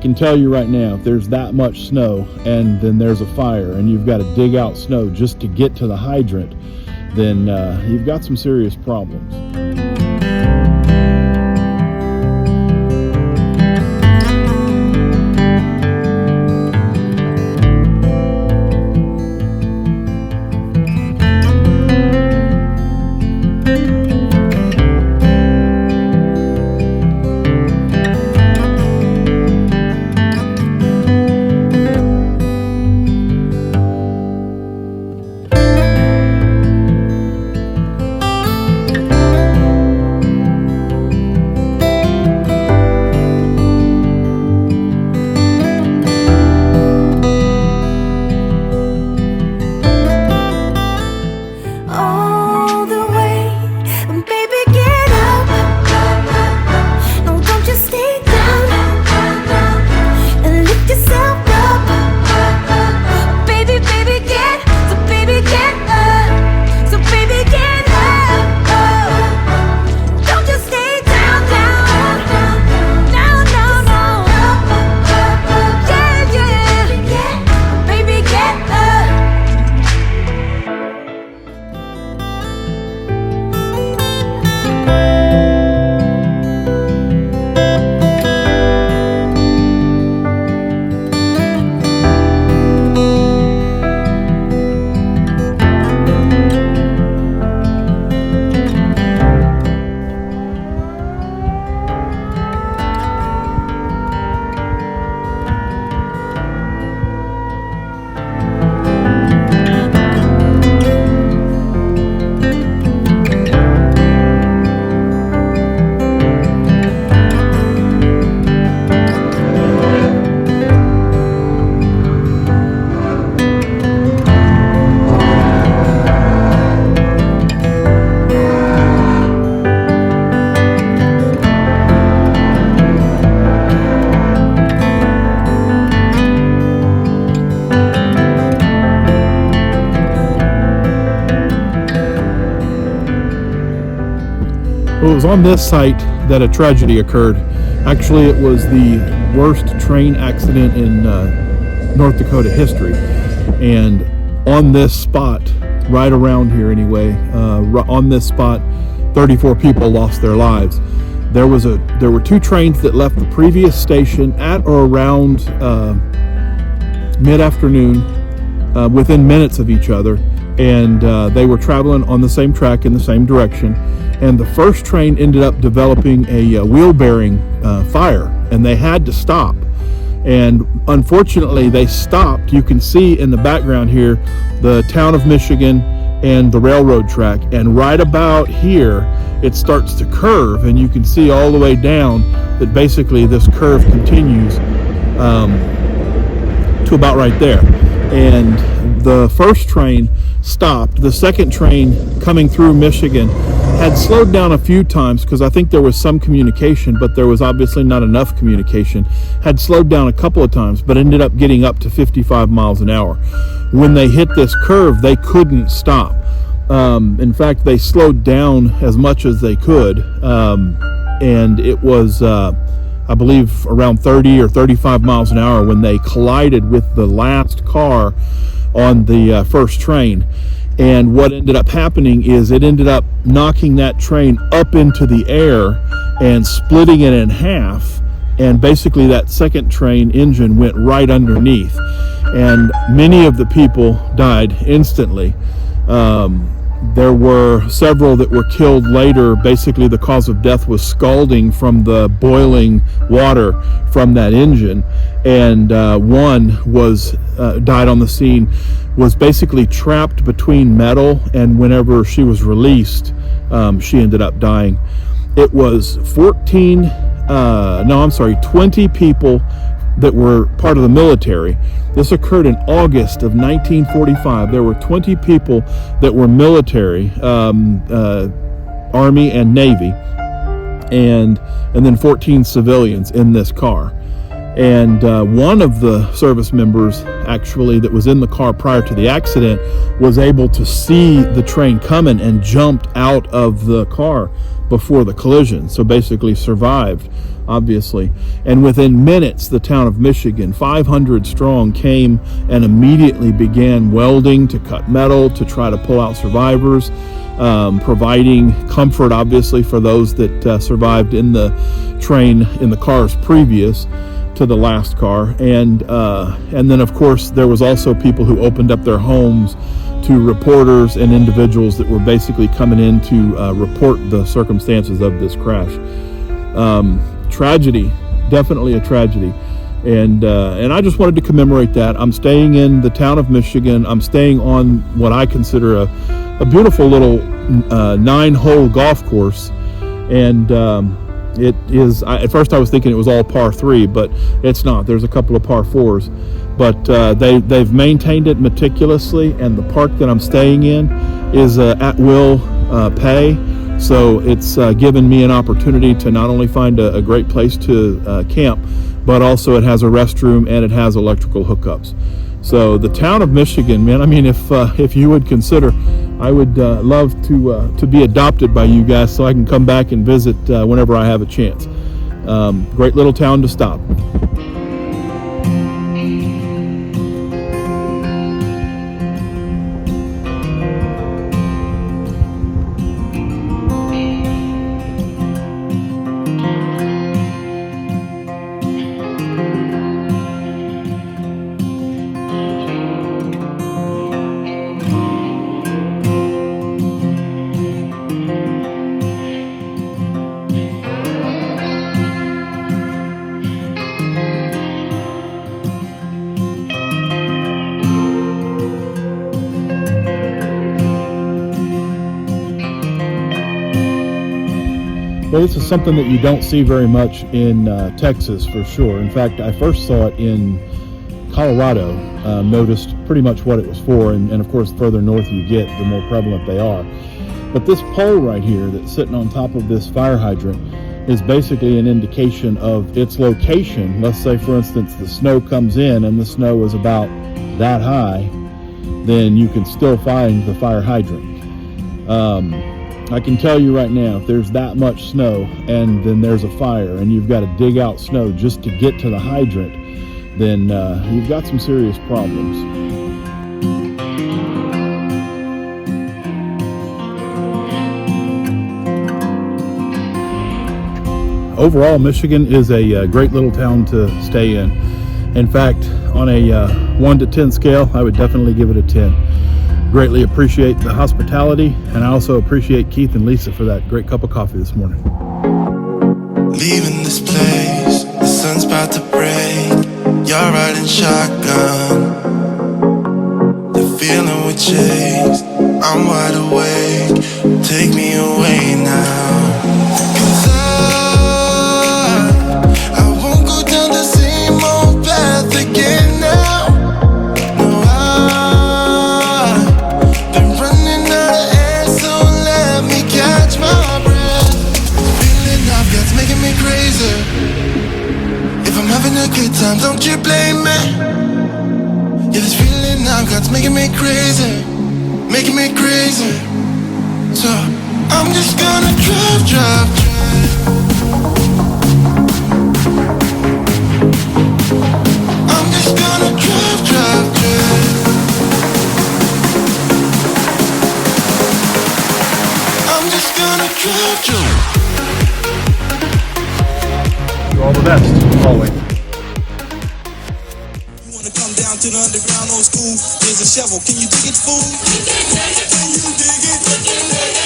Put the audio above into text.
can tell you right now, if there's that much snow and then there's a fire and you've got to dig out snow just to get to the hydrant, then you've got some serious problems. Well, it was on this site that a tragedy occurred. Actually, it was the worst train accident in North Dakota history. And on this spot, right around here anyway, on this spot, 34 people lost their lives. There were two trains that left the previous station at or around mid-afternoon, within minutes of each other, and they were traveling on the same track in the same direction. And the first train ended up developing a wheel bearing fire, and they had to stop. And unfortunately, they stopped. You can see in the background here the town of Michigan and the railroad track, and right about here it starts to curve, and you can see all the way down that basically this curve continues to about right there. And the first train stopped. The second train coming through Michigan had slowed down a few times because I think there was some communication, but there was obviously not enough communication. Had slowed down a couple of times, but ended up getting up to 55 miles an hour. When they hit this curve, they couldn't stop. In fact, they slowed down as much as they could, and it was I believe around 30 or 35 miles an hour when they collided with the last car on the first train. And what ended up happening is it ended up knocking that train up into the air and splitting it in half, and basically that second train engine went right underneath, and many of the people died instantly. There were several that were killed later. Basically the cause of death was scalding from the boiling water from that engine, and one was died on the scene, was basically trapped between metal, and whenever she was released, she ended up dying. It was 20 people that were part of the military. This occurred in August of 1945. There were 20 people that were military, Army and Navy, and then 14 civilians in this car. And one of the service members, actually, that was in the car prior to the accident, was able to see the train coming and jumped out of the car before the collision, so basically survived. obviously. And within minutes, the town of Michigan, 500 strong, came and immediately began welding to cut metal to try to pull out survivors, providing comfort, obviously, for those that survived in the train, in the cars previous to the last car. And then, of course, there was also people who opened up their homes to reporters and individuals that were basically coming in to report the circumstances of this crash. Tragedy, definitely a tragedy. And I just wanted to commemorate that. I'm staying in the town of Michigan. I'm staying on what I consider a beautiful little 9-hole golf course. And it is, at first I was thinking it was all par 3, but it's not. There's a couple of par 4s. But they've maintained it meticulously, and the park that I'm staying in is at will pay. So it's given me an opportunity to not only find a great place to camp, but also it has a restroom and it has electrical hookups. So the town of Michigan, man, I mean, if you would consider, I would love to be adopted by you guys so I can come back and visit whenever I have a chance. Great little town to stop. Well, this is something that you don't see very much in Texas, for sure. In fact, I first saw it in Colorado, noticed pretty much what it was for, and of course, the further north you get, the more prevalent they are. But this pole right here that's sitting on top of this fire hydrant is basically an indication of its location. Let's say, for instance, the snow comes in and the snow is about that high, then you can still find the fire hydrant. I can tell you right now, if there's that much snow and then there's a fire and you've got to dig out snow just to get to the hydrant, then you've got some serious problems. Overall, Michigan is a great little town to stay in. In fact, on a 1 to 10 scale, I would definitely give it a 10. Greatly appreciate the hospitality, and I also appreciate Keith and Lisa for that great cup of coffee this morning. Leaving this place, the sun's about to break. You're riding shotgun, the feeling we chase. I'm wide awake, take me away now. 'Cause I won't go down the same old path again now. Good time, don't you blame me. Yeah, this feeling I've got's making me crazy, making me crazy. So I'm just gonna drive. I'm just gonna drive. I'm just gonna drive. You're all the best, always. To the underground old school, there's a shovel. Can you dig it, fool? Can you dig it?